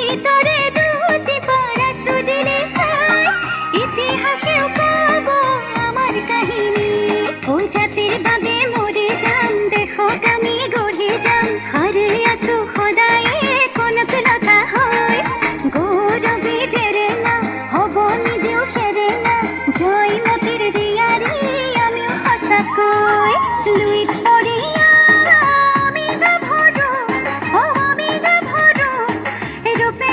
ভিতরে দুটি পারা সুজিলে খায় ইতিহাসেও পাব আমার কাহিনী ও জাতির বাবে মরে যাম দেশক আমি গঢ়ি যাম হাৰে আছো সদায়ে কনকলতা হয় গৌৰৱী জেৰে না হ'ব নিদিও হেৰে না জয়মতীৰ জীয়াৰী আমিও সঁচাকৈ লুইত পৰিয়া আমি গাভৰু অ আমি গাভৰু ৰূপে